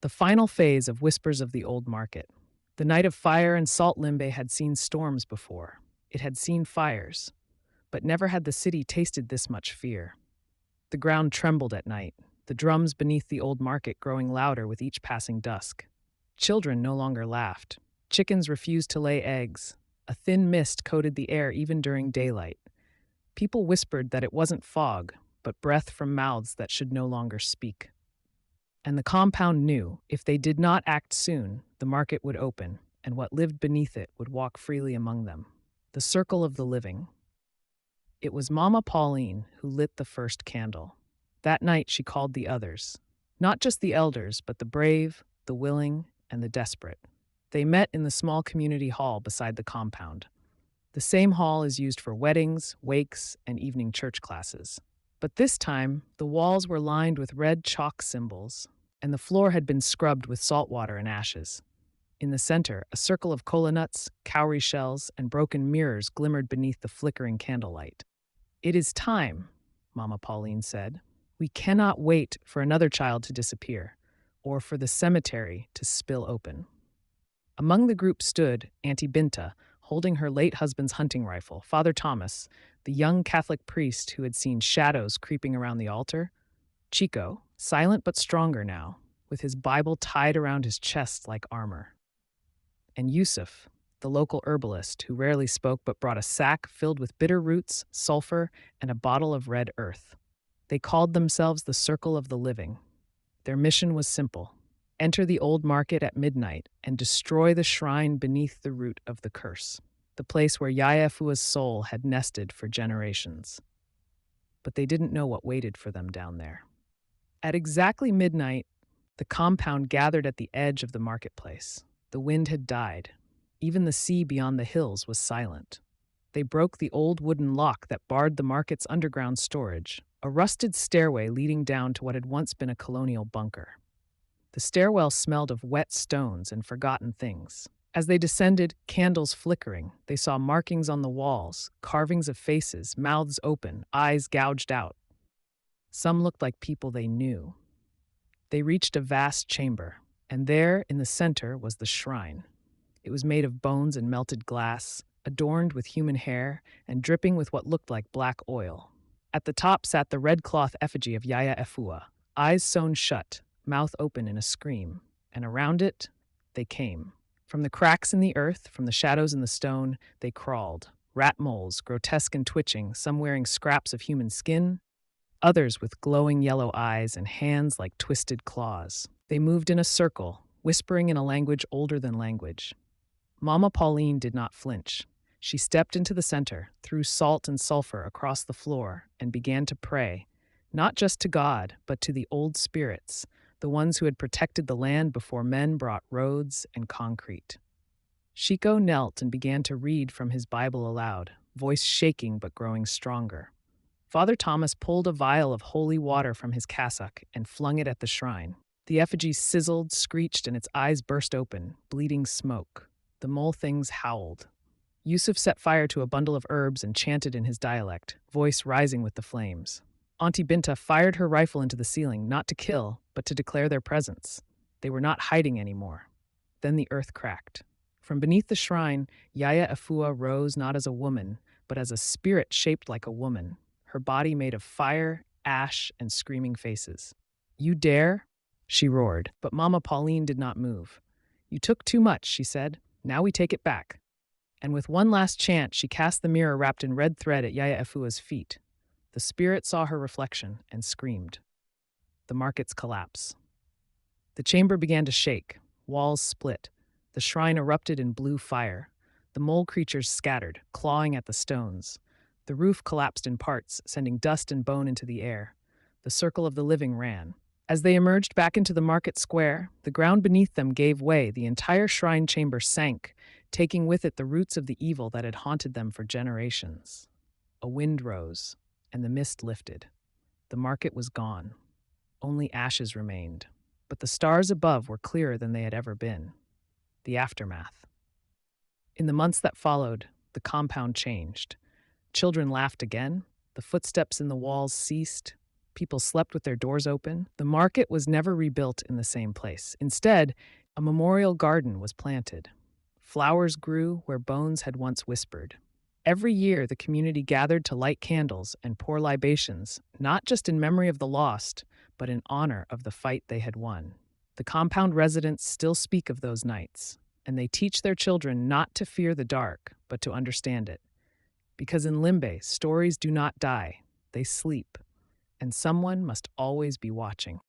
The final phase of Whispers of the Old Market. The night of fire and salt limbe had seen storms before. It had seen fires, but never had the city tasted this much fear. The ground trembled at night, the drums beneath the old market growing louder with each passing dusk. Children no longer laughed. Chickens refused to lay eggs. A thin mist coated the air even during daylight. People whispered that it wasn't fog, but breath from mouths that should no longer speak. And the compound knew if they did not act soon, the market would open, and what lived beneath it would walk freely among them. The circle of the living. It was Mama Pauline who lit the first candle. That night she called the others. Not just the elders, but the brave, the willing, and the desperate. They met in the small community hall beside the compound. The same hall is used for weddings, wakes, and evening church classes. But this time, the walls were lined with red chalk symbols, and the floor had been scrubbed with salt water and ashes. In the center, a circle of kola nuts, cowrie shells, and broken mirrors glimmered beneath the flickering candlelight. "It is time," Mama Pauline said. "We cannot wait for another child to disappear, or for the cemetery to spill open." Among the group stood Auntie Binta, holding her late husband's hunting rifle, Father Thomas, the young Catholic priest who had seen shadows creeping around the altar, Chico, silent but stronger now, with his Bible tied around his chest like armor, and Yusuf, the local herbalist who rarely spoke but brought a sack filled with bitter roots, sulfur, and a bottle of red earth. They called themselves the Circle of the Living. Their mission was simple: enter the old market at midnight and destroy the shrine beneath the root of the curse, the place where Yaya Fua's soul had nested for generations. But they didn't know what waited for them down there. At exactly midnight, the compound gathered at the edge of the marketplace. The wind had died. Even the sea beyond the hills was silent. They broke the old wooden lock that barred the market's underground storage, a rusted stairway leading down to what had once been a colonial bunker. The stairwell smelled of wet stones and forgotten things. As they descended, candles flickering, they saw markings on the walls, carvings of faces, mouths open, eyes gouged out. Some looked like people they knew. They reached a vast chamber, and there, in the center, was the shrine. It was made of bones and melted glass, adorned with human hair, and dripping with what looked like black oil. At the top sat the red cloth effigy of Yaya Efua, eyes sewn shut, mouth open in a scream, and around it, they came. From the cracks in the earth, from the shadows in the stone, they crawled, rat moles, grotesque and twitching, some wearing scraps of human skin, others with glowing yellow eyes and hands like twisted claws. They moved in a circle, whispering in a language older than language. Mama Pauline did not flinch. She stepped into the center, threw salt and sulfur across the floor, and began to pray, not just to God, but to the old spirits, the ones who had protected the land before men brought roads and concrete. Chico knelt and began to read from his Bible aloud, voice shaking but growing stronger. Father Thomas pulled a vial of holy water from his cassock and flung it at the shrine. The effigy sizzled, screeched, and its eyes burst open, bleeding smoke. The mole things howled. Yusuf set fire to a bundle of herbs and chanted in his dialect, voice rising with the flames. Auntie Binta fired her rifle into the ceiling, not to kill, but to declare their presence. They were not hiding anymore. Then the earth cracked. From beneath the shrine, Yaya Efua rose not as a woman, but as a spirit shaped like a woman, her body made of fire, ash, and screaming faces. "You dare?" she roared, but Mama Pauline did not move. "You took too much," she said. "Now we take it back." And with one last chant, she cast the mirror wrapped in red thread at Yaya Efua's feet. The spirit saw her reflection and screamed. The market's collapse. The chamber began to shake. Walls split. The shrine erupted in blue fire. The mole creatures scattered, clawing at the stones. The roof collapsed in parts, sending dust and bone into the air. The circle of the living ran. As they emerged back into the market square, the ground beneath them gave way. The entire shrine chamber sank, taking with it the roots of the evil that had haunted them for generations. A wind rose, and the mist lifted. The market was gone. Only ashes remained, but the stars above were clearer than they had ever been. The aftermath. In the months that followed, the compound changed. Children laughed again, the footsteps in the walls ceased, People slept with their doors open. The market was never rebuilt in the same place. Instead, a memorial garden was planted. Flowers grew where bones had once whispered. Every year, the community gathered to light candles and pour libations, not just in memory of the lost, but in honor of the fight they had won. The compound residents still speak of those nights, and they teach their children not to fear the dark, but to understand it. Because in Limbe, stories do not die, they sleep, and someone must always be watching.